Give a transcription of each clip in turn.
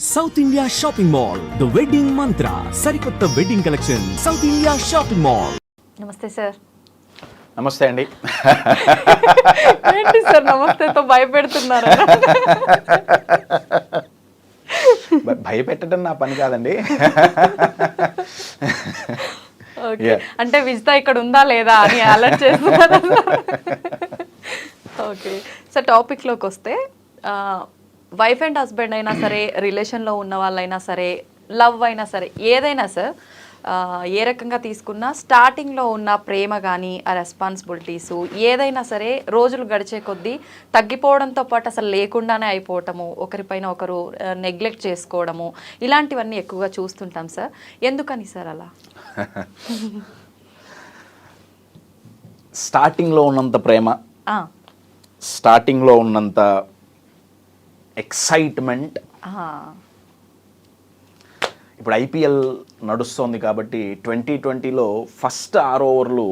South India shopping mall the wedding మంత్ర సరికొత్త wedding collection south India shopping mall. నమస్తే sir. నమస్తే అండి. ఏంటి సార్ నమస్తేతో భయపెడుతున్నారు? భయపెట్టడం నా పని కాదండి. ఓకే, అంటే విజిత ఇక్కడ ఉందా లేదా అని అలర్ట్ చేస్తున్నారు. ఓకే సార్, టాపిక్లోకి వస్తే వైఫ్ అండ్ హస్బెండ్ అయినా సరే, రిలేషన్లో ఉన్న వాళ్ళైనా సరే, లవ్ అయినా సరే, ఏదైనా సార్ ఏ రకంగా తీసుకున్నా స్టార్టింగ్లో ఉన్న ప్రేమ కానీ ఆ రెస్పాన్సిబిలిటీసు ఏదైనా సరే రోజులు గడిచే కొద్దీ తగ్గిపోవడంతో పాటు అసలు లేకుండానే అయిపోవటము, ఒకరిపైన ఒకరు నెగ్లెక్ట్ చేసుకోవడము, ఇలాంటివన్నీ ఎక్కువగా చూస్తుంటాం సార్. ఎందుకని సార్ అలా? స్టార్టింగ్లో ఉన్నంత ప్రేమ, స్టార్టింగ్లో ఉన్నంత ఎక్సైట్మెంట్, ఇప్పుడు ఐపీఎల్ నడుస్తోంది కాబట్టి 2020లో ఫస్ట్ 6 ఓవర్లు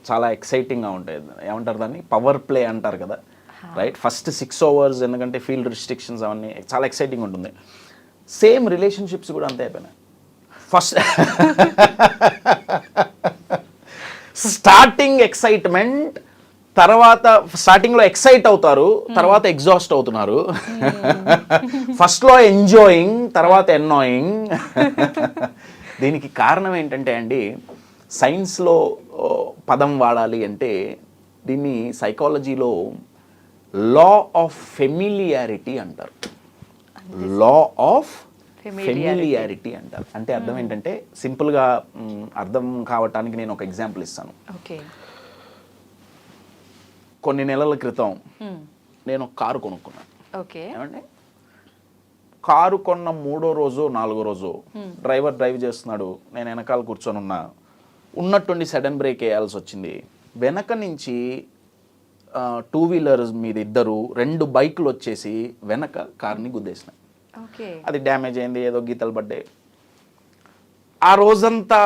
చాలా ఎక్సైటింగ్గా ఉంటాయి. ఏమంటారు దాన్ని, పవర్ ప్లే అంటారు కదా, రైట్? ఫస్ట్ 6 ఓవర్స్, ఎందుకంటే ఫీల్డ్ రిస్ట్రిక్షన్స్ అవన్నీ చాలా ఎక్సైటింగ్ ఉంటుంది. సేమ్ రిలేషన్షిప్స్ కూడా అంతే అయిపోయినాయి. ఫస్ట్ స్టార్టింగ్ ఎక్సైట్మెంట్, తర్వాత స్టార్టింగ్లో ఎక్సైట్ అవుతారు, తర్వాత ఎగ్జాస్ట్ అవుతున్నారు. ఫస్ట్లో ఎంజాయింగ్, తర్వాత ఎన్నాయింగ్. దీనికి కారణం ఏంటంటే అండి, సైన్స్లో పదం వాడాలి అంటే దీన్ని సైకాలజీలో లా ఆఫ్ ఫెమిలియారిటీ అంటారు. లా ఆఫ్ ఫెమిలియారిటీ అంటారు. అంటే అర్థం ఏంటంటే, సింపుల్గా అర్థం కావటానికి నేను ఒక ఎగ్జాంపుల్ ఇస్తాను. ఓకే, కొన్ని నెలల క్రితం నేను ఒక కారు కొనుక్కున్నాను. ఓకే, ఏమంటే కారు కొన్న 3వ రోజు 4వ రోజు డ్రైవర్ డ్రైవ్ చేస్తున్నాడు, నేను వెనకాల కూర్చొని ఉన్నట్టుండి సడన్ బ్రేక్ వేయాల్సి వచ్చింది. వెనక నుంచి 2 వీలర్స్ మీద 2 బైకులు వచ్చేసి వెనక కార్ని గుద్దేసినాయి. అది డ్యామేజ్ అయింది, ఏదో గీతలు పడ్డాయి. ఆ రోజంతా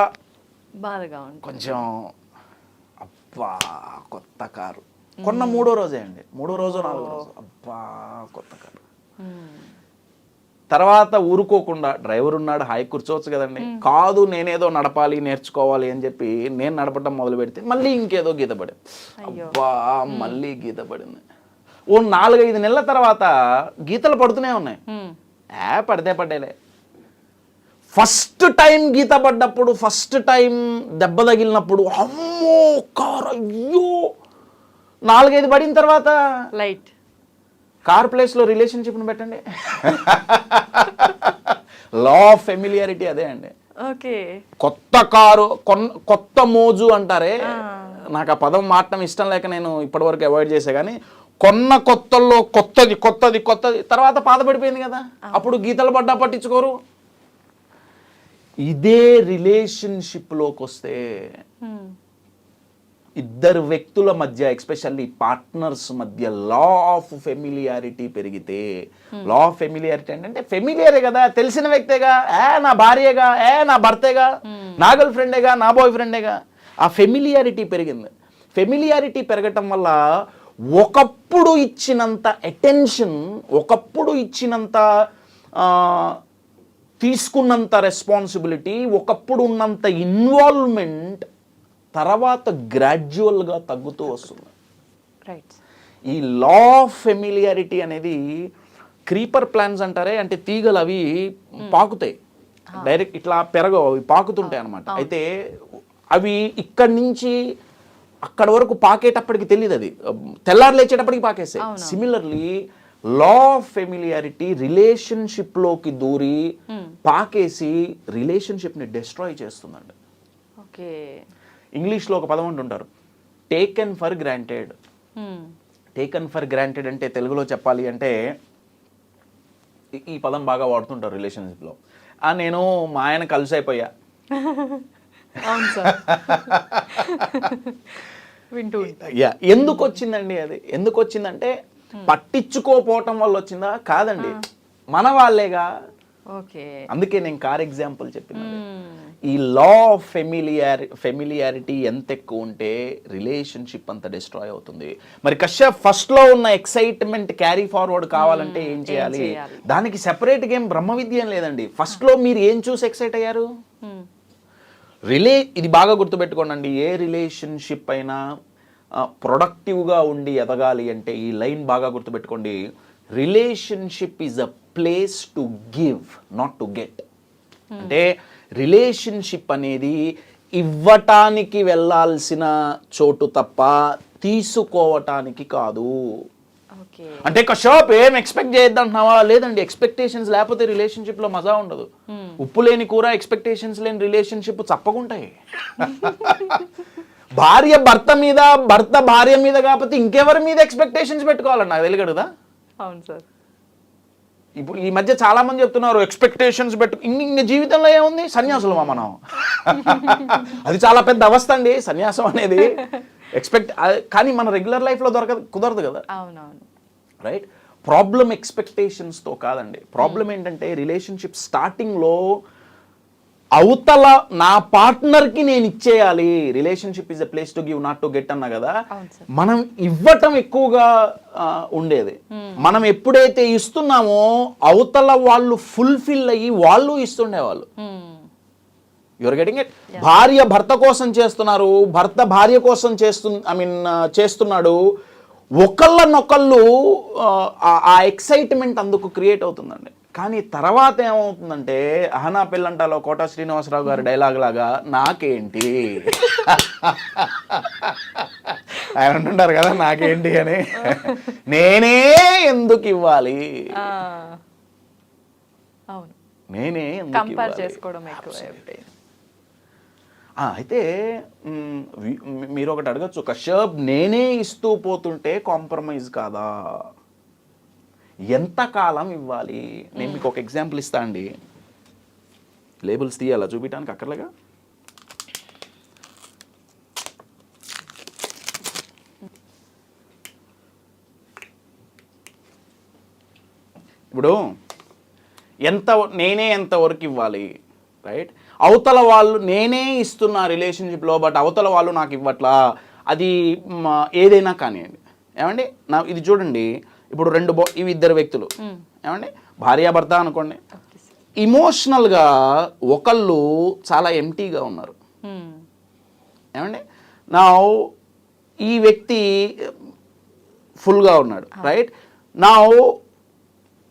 బాధగా కొంచెం అబ్బా కొత్త కారు కొన్న 3వ రోజే అండి, 3వ రోజు 4వ రోజు అబ్బా కొత్త కారు. తర్వాత ఊరుకోకుండా డ్రైవర్ ఉన్నాడు, హాయి కూర్చోవచ్చు కదండి, కాదు నేనేదో నడపాలి నేర్చుకోవాలి అని చెప్పి నేను నడపడం మొదలు పెడితే మళ్ళీ ఇంకేదో గీత పడింది. అబ్బా మళ్ళీ గీత పడింది. ఓ 4-5 నెలల తర్వాత గీతలు పడుతూనే ఉన్నాయి. పడితే పడ్డాలే. ఫస్ట్ టైం గీత పడ్డప్పుడు, ఫస్ట్ టైం దెబ్బ తగిలినప్పుడు అమ్మో కారు, అయ్యో. 4-5 పడిన తర్వాత లైట్ కార్ ప్లేస్లో రిలేషన్షిప్ను పెట్టండి. లా ఆఫ్ ఫెమిలియారిటీ అదే అండి. ఓకే, కొత్త కారు, కొత్త మోజు అంటారే, నాకు ఆ పదం మాటం ఇష్టం లేక నేను ఇప్పటివరకు అవాయిడ్ చేసే. కానీ కొన్న కొత్తల్లో కొత్తది కొత్తది కొత్తది, తర్వాత పాత పడిపోయింది కదా, అప్పుడు గీతలు పడ్డా పట్టించుకోరు. ఇదే రిలేషన్షిప్లోకి వస్తే ఇద్దరు వ్యక్తుల మధ్య, ఎస్పెషల్లీ పార్ట్నర్స్ మధ్య లా ఆఫ్ ఫెమిలియారిటీ పెరిగితే, లా ఆఫ్ ఫెమిలియారిటీ అంటే ఫెమిలియరే కదా, తెలిసిన వ్యక్తేగా, నా భార్యగా, నా భర్తేగా, నా గర్ల్ ఫ్రెండేగా, నా బాయ్ ఫ్రెండేగా. ఆ ఫెమిలియారిటీ పెరిగింది. ఫెమిలియారిటీ పెరగటం వల్ల ఒకప్పుడు ఇచ్చినంత అటెన్షన్, ఒకప్పుడు ఇచ్చినంత తీసుకున్నంత రెస్పాన్సిబిలిటీ, ఒకప్పుడు ఉన్నంత ఇన్వాల్వ్మెంట్ తర్వాత గ్రాడ్యువల్గా తగ్గుతూ వస్తుంది. రైట్. ఈ లా ఆఫ్ ఫెమిలియారిటీ అనేది క్రీపర్ ప్లాంట్స్ అంటారే, అంటే తీగలు అవి పాకుతాయి, డైరెక్ట్ ఇట్లా పెరగవు, అవి పాకుతుంటాయి అనమాట. అయితే అవి ఇక్కడి నుంచి అక్కడ వరకు పాకేటప్పటికి తెలియదు, అది తెల్లారు లేచేటప్పటికి పాకేస్తాయి. సిమిలర్లీ లా ఆఫ్ ఫెమిలియారిటీ రిలేషన్షిప్లోకి దూరి పాకేసి రిలేషన్షిప్ని డిస్ట్రాయ్ చేస్తుందండి. ఓకే, ఇంగ్లీష్లో ఒక పదం అంటుంటారు, taken for granted. Taken for granted అంటే తెలుగులో చెప్పాలి అంటే, ఈ పదం బాగా వాడుతుంటారు రిలేషన్షిప్లో. నేను మా ఆయన కలిసి అయిపోయా. ఎందుకు వచ్చిందండి అది? ఎందుకు వచ్చిందంటే పట్టించుకోపోవటం వల్ల వచ్చిందా? కాదండి, మన వాళ్ళేగా. అందుకే నేను కార్ ఎగ్జాంపుల్ చెప్పింది. ఈ లా ఆఫ్ ఫెమిలియారిటీ ఎంత ఎక్కువ ఉంటే రిలేషన్షిప్ అంత డిస్ట్రాయ్ అవుతుంది. మరి కశ్యప్ ఫస్ట్లో ఉన్న ఎక్సైట్మెంట్ క్యారీ ఫార్వర్డ్ కావాలంటే ఏం చేయాలి? దానికి సెపరేట్ గేమ్ బ్రహ్మ విద్య లేదండి. ఫస్ట్లో మీరు ఏం చూసి ఎక్సైట్ అయ్యారు? ఇది బాగా గుర్తుపెట్టుకోండి. ఏ రిలేషన్షిప్ అయినా ప్రొడక్టివ్గా ఉండి ఎదగాలి అంటే ఈ లైన్ బాగా గుర్తుపెట్టుకోండి. Relationship is a place to give, not to get. అంటే రిలేషన్షిప్ అనేది ఇవ్వటానికి వెళ్ళాల్సిన చోటు తప్ప తీసుకోవటానికి కాదు. అంటే కశ్యప్ ఏం ఎక్స్పెక్ట్ చేయొద్దంటున్నావా? లేదండి, ఎక్స్పెక్టేషన్స్ లేకపోతే రిలేషన్షిప్లో మజా ఉండదు. ఉప్పు లేని కూర, ఎక్స్పెక్టేషన్స్ లేని రిలేషన్షిప్ చప్పకుంటాయి. భార్య భర్త మీద, భర్త భార్య మీద కాకపోతే ఇంకెవరి మీద ఎక్స్పెక్టేషన్స్ పెట్టుకోవాలని నాకు తెలియదు కదా. అవును సార్. ఇప్పుడు ఈ మధ్య చాలా మంది చెప్తున్నారు ఎక్స్పెక్టేషన్స్ ఇంక జీవితంలో ఏముంది? సన్యాసులమా మనం? అది చాలా పెద్ద అవస్థ అండి సన్యాసం అనేది. కానీ మన రెగ్యులర్ లైఫ్లో కుదరదు కదా. అవునవును, రైట్. ప్రాబ్లం ఎక్స్పెక్టేషన్స్తో కాదండి. ప్రాబ్లం ఏంటంటే రిలేషన్షిప్ స్టార్టింగ్లో అవతల నా పార్ట్నర్కి నేను ఇచ్చేయాలి. Relationship is a place to give, not to get అన్నా కదా. మనం ఇవ్వటం ఎక్కువగా ఉండేది. మనం ఎప్పుడైతే ఇస్తున్నామో అవతల వాళ్ళు ఫుల్ఫిల్ అయ్యి వాళ్ళు ఇస్తుండేవాళ్ళు. Your getting it? భార్య భర్త కోసం చేస్తున్నారు, భర్త భార్య కోసం చేస్తున్నాడు. ఒకళ్ళనొకళ్ళు ఆ ఎక్సైట్మెంట్ అందుకు క్రియేట్ అవుతుందండి. కానీ తర్వాత ఏమవుతుందంటే అహనా పెళ్ళంటాలో కోట శ్రీనివాసరావు గారి డైలాగ్ లాగా నాకేంటి ఆయన అంటుంటారు కదా, నాకేంటి అని. నేనే ఎందుకు ఇవ్వాలి? అవును, నేనే కంపేర్ చేసుకోవడం ఎక్కువ. అయితే మీరు ఒకటి అడగచ్చు, కశ్యప్ నేనే ఇస్తూ పోతుంటే కాంప్రమైజ్ కాదా? ఎంతకాలం ఇవ్వాలి? నేను మీకు ఒక ఎగ్జాంపుల్ ఇస్తా అండి. లేబుల్స్ తీయాలా చూపించడానికి అక్కర్లేగా. ఇప్పుడు నేనే ఎంతవరకు ఇవ్వాలి? రైట్. అవతల వాళ్ళు నేనే ఇస్తున్నా రిలేషన్షిప్లో, బట్ అవతల వాళ్ళు నాకు ఇవ్వట్లా. అది ఏదైనా కానివ్వండి. ఏమండి, ఇది చూడండి. ఇప్పుడు ఇవి ఇద్దరు వ్యక్తులు, ఏమండి, భార్యాభర్త అనుకోండి. ఇమోషనల్గా ఒకళ్ళు చాలా ఎంటీగా ఉన్నారు. ఏమండి, నా ఈ వ్యక్తి ఫుల్గా ఉన్నాడు. రైట్. నా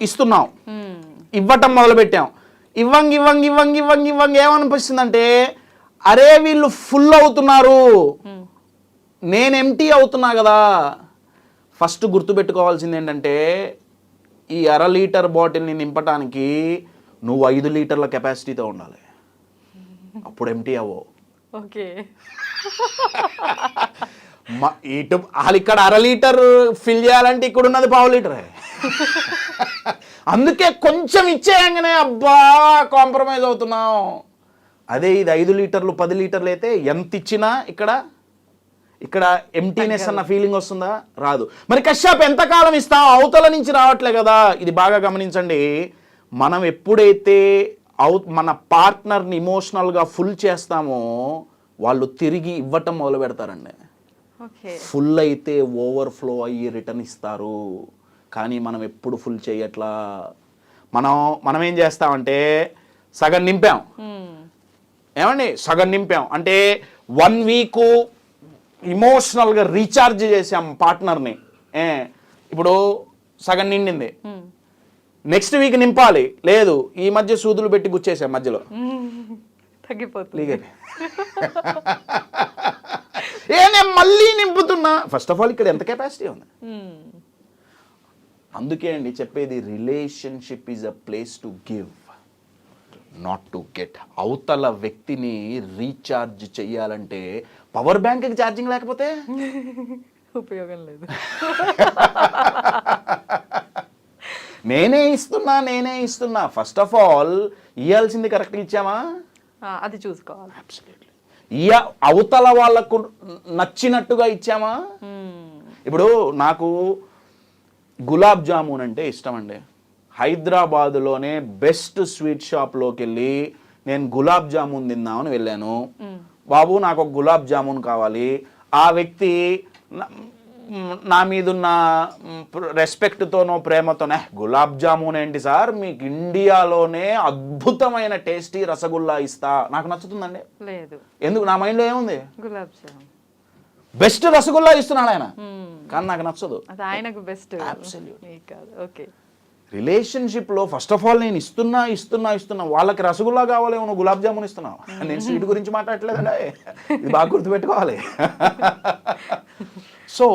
ఇస్తున్నాం, ఇవ్వటం మొదలుపెట్టాం. ఇవ్వంగి ఏమనిపిస్తుందంటే, అరే వీళ్ళు ఫుల్ అవుతున్నారు, నేను ఎంటీ అవుతున్నా కదా. ఫస్ట్ గుర్తుపెట్టుకోవాల్సింది ఏంటంటే, ఈ 1/2 లీటర్ బాటిల్ని నింపటానికి నువ్వు 5 లీటర్ల కెపాసిటీతో ఉండాలి. అప్పుడు ఎంటీ అవ్వవు. ఓకే. వాళ్ళు ఇక్కడ 1/2 లీటర్ ఫిల్ చేయాలంటే ఇక్కడ ఉన్నది 1/2 లీటరే. అందుకే కొంచెం ఇచ్చేయంగానే అబ్బా కాంప్రమైజ్ అవుతున్నాం. అదే ఇది 5 లీటర్లు 10 లీటర్లు అయితే ఎంత ఇచ్చినా ఇక్కడ ఎంటీనెస్ అన్న ఫీలింగ్ వస్తుందా? రాదు. మరి కశ్యప్ ఎంతకాలం ఇస్తాం? అవతల నుంచి రావట్లే కదా. ఇది బాగా గమనించండి. మనం ఎప్పుడైతే మన పార్ట్నర్ని ఇమోషనల్గా ఫుల్ చేస్తామో వాళ్ళు తిరిగి ఇవ్వటం మొదలు పెడతారండి. ఫుల్ అయితే ఓవర్ఫ్లో అయ్యి రిటర్న్ ఇస్తారు. కానీ మనం ఎప్పుడు ఫుల్ చేయట్లా. మనం ఏం చేస్తామంటే సగం నింపాం. ఏమండి, సగం నింపాం అంటే 1 వీక్ ఇమోషనల్గా రీఛార్జ్ చేసాం పార్ట్నర్ని. ఇప్పుడు సగం నిండింది, నెక్స్ట్ వీక్ నింపాలి. లేదు, ఈ మధ్య సూదులు పెట్టి గుచ్చేసాం మధ్యలో, తగ్గిపోతుంది. నేను మళ్ళీ నింపుతున్నా. ఫస్ట్ ఆఫ్ ఆల్ ఇక్కడ ఎంత కెపాసిటీ ఉంది? అందుకే అండి చెప్పేది, relationship is a place to give, not to get. అవతల వ్యక్తిని రీఛార్జ్ చెయ్యాలంటే పవర్ బ్యాంక్కి ఛార్జింగ్ లేకపోతే ఉపయోగం లేదు. నేనే ఇస్తున్నా. ఫస్ట్ ఆఫ్ ఆల్ ఇవ్వాల్సింది కరెక్ట్గా ఇచ్చామా? అది చూసుకోవాలి. అబ్సల్యూట్లీ. అవతల వాళ్ళకు నచ్చినట్టుగా ఇచ్చామా? ఇప్పుడు నాకు గులాబ్ జామున్ అంటే ఇష్టం అండి. హైదరాబాదులోనే బెస్ట్ స్వీట్ షాప్లోకి వెళ్ళి నేను గులాబ్ జామున్ తిందామని వెళ్ళాను. బాబు నాకు ఒక గులాబ్ జామున్ కావాలి. ఆ వ్యక్తి నా మీదున్న రెస్పెక్ట్తోనో ప్రేమతోనే గులాబ్ జామున్ ఏంటి సార్, మీకు ఇండియాలోనే అద్భుతమైన టేస్టీ రసగుల్లా ఇస్తా, నాకు నచ్చుతుందండి. లేదు, ఎందుకు? నా మైండ్లో ఏముంది, గులాబ్ జామ్ బెస్ట్ రసగుల్లా ఇస్తున్నాడు ఆయన, కానీ నాకు నచ్చదు. అది ఆయనకు బెస్ట్. Absolutely. ఓకే. రిలేషన్షిప్లో ఫస్ట్ ఆఫ్ ఆల్ నేను ఇస్తున్నా వాళ్ళకి రసగుల్లా కావాలేమో, నువ్వు గులాబ్ జామున్ ఇస్తున్నావు. నేను స్వీట్ గురించి మాట్లాడలేదండి, ఇది బాగా గుర్తుపెట్టుకోవాలి. సో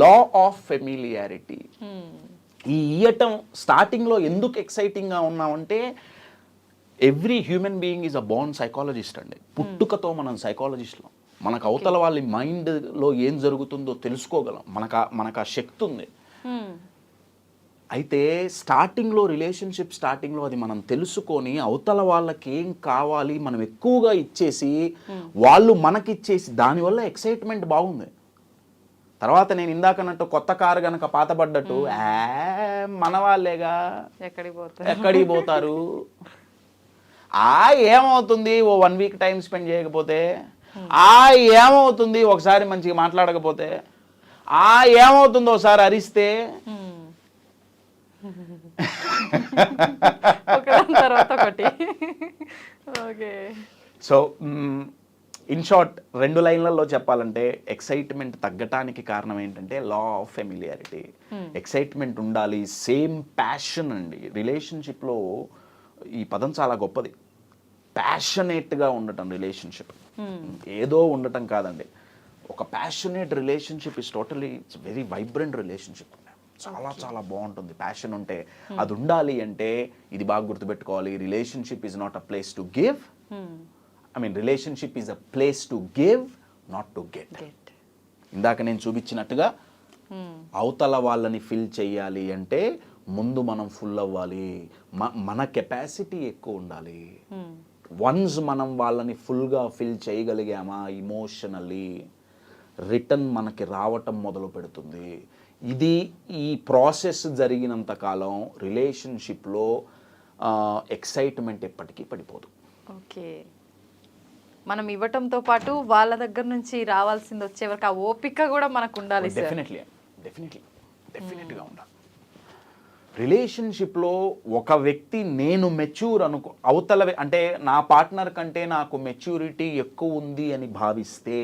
లా ఆఫ్ ఫెమిలియారిటీ, ఈ ఇయ్యటం స్టార్టింగ్లో ఎందుకు ఎక్సైటింగ్గా ఉన్నామంటే, every human being is a Born psychologist అండి. పుట్టుకతో మనం సైకాలజిస్ట్లో, మనకు అవతల వాళ్ళ మైండ్లో ఏం జరుగుతుందో తెలుసుకోగలం, మనకు ఆ శక్తి ఉంది. అయితే రిలేషన్షిప్ స్టార్టింగ్లో అది మనం తెలుసుకొని అవతల వాళ్ళకి ఏం కావాలి మనం ఎక్కువగా ఇచ్చేసి వాళ్ళు మనకిచ్చేసి దానివల్ల ఎక్సైట్మెంట్ బాగుంది. తర్వాత నేను ఇందాకన్నట్టు కొత్త కారు గనక పాతబడ్డట్టు మన వాళ్ళేగా ఎక్కడికి పోతారు, ఏమవుతుంది ఓ 1 వీక్ టైం స్పెండ్ చేయకపోతే, ఏమవుతుంది ఒకసారి మంచిగా మాట్లాడకపోతే, ఏమవుతుంది ఒకసారి అరిస్తే, సో ఇన్ షార్ట్ 2 లైన్లలో చెప్పాలంటే, ఎక్సైట్మెంట్ తగ్గటానికి కారణం ఏంటంటే లా ఆఫ్ ఫెమిలియారిటీ. ఎక్సైట్మెంట్ ఉండాలి, సేమ్ ప్యాషన్ అండి. రిలేషన్షిప్లో ఈ పదం చాలా గొప్పది, ప్యాషనేట్గా ఉండటం. రిలేషన్షిప్ ఏదో ఉండటం కాదండి, ఒక passionate relationship is totally it's very vibrant relationship. చాలా బాగుంటుంది ప్యాషన్ ఉంటే. అది ఉండాలి అంటే ఇది బాగా గుర్తుపెట్టుకోవాలి, relationship is not a place to give, relationship is a place to give, not to get. ఇందాక నేను చూపించినట్టుగా అవతల వాళ్ళని ఫిల్ చేయాలి అంటే ముందు మనం ఫుల్ అవ్వాలి, మన కెపాసిటీ ఎక్కువ ఉండాలి. వన్స్ మనం వాళ్ళని ఫుల్గా ఫిల్ చేయగలిగామా ఇమోషనల్లీ, రిటర్న్ మనకి రావటం మొదలు పెడుతుంది. ఈ ప్రాసెస్ జరిగినంత కాలం రిలేషన్షిప్లో ఎక్సైట్మెంట్ ఎప్పటికీ పడిపోదు. ఓకే. మనం ఇవ్వటంతో పాటు వాళ్ళ దగ్గర నుంచి రావాల్సింది వచ్చే వరకు ఆ ఓపిక కూడా మనకు ఉండాలి. డెఫినెట్గా ఉండాలి. రిలేషన్షిప్లో ఒక వ్యక్తి నేను మెచ్యూర్ అవతల అంటే నా పార్ట్నర్ కంటే నాకు మెచ్యూరిటీ ఎక్కువ ఉంది అని భావిస్తే,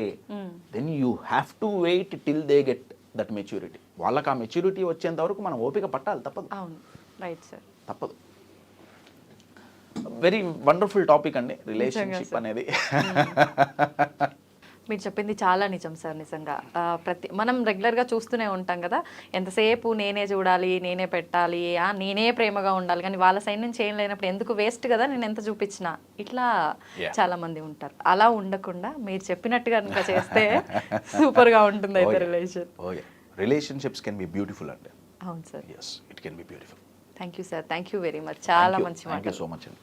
then you have to wait till they get that maturity. వాళ్ళకి ఆ మెచ్యూరిటీ వచ్చేంత వరకు మనం ఓపిక పట్టాలి, తప్పదు. అవును, రైట్ సార్, తప్పదు. వెరీ వండర్ఫుల్ టాపిక్ అండి రిలేషన్షిప్ అనేది. మీరు చెప్పింది చాలా నిజం సార్. నిజంగా మనం రెగ్యులర్గా చూస్తూనే ఉంటాం కదా, ఎంతసేపు నేనే చూడాలి, నేనే పెట్టాలి, నేనే ప్రేమగా ఉండాలి, కానీ వాళ్ళ సైడ్ నుంచి ఏం లేనప్పుడు ఎందుకు వేస్ట్ కదా నేను ఎంత చూపించినా, ఇట్లా చాలా మంది ఉంటారు. అలా ఉండకుండా మీరు చెప్పినట్టుగా కనుక చేస్తే సూపర్గా ఉంటుంది అయితే relation. Relationships can be beautiful అండి. అవును sir, yes it can be beautiful. Thank you sir, thank you very much. చాలా మంచి మాట. థ్యాంక్ యూ సో మచ్ అండి.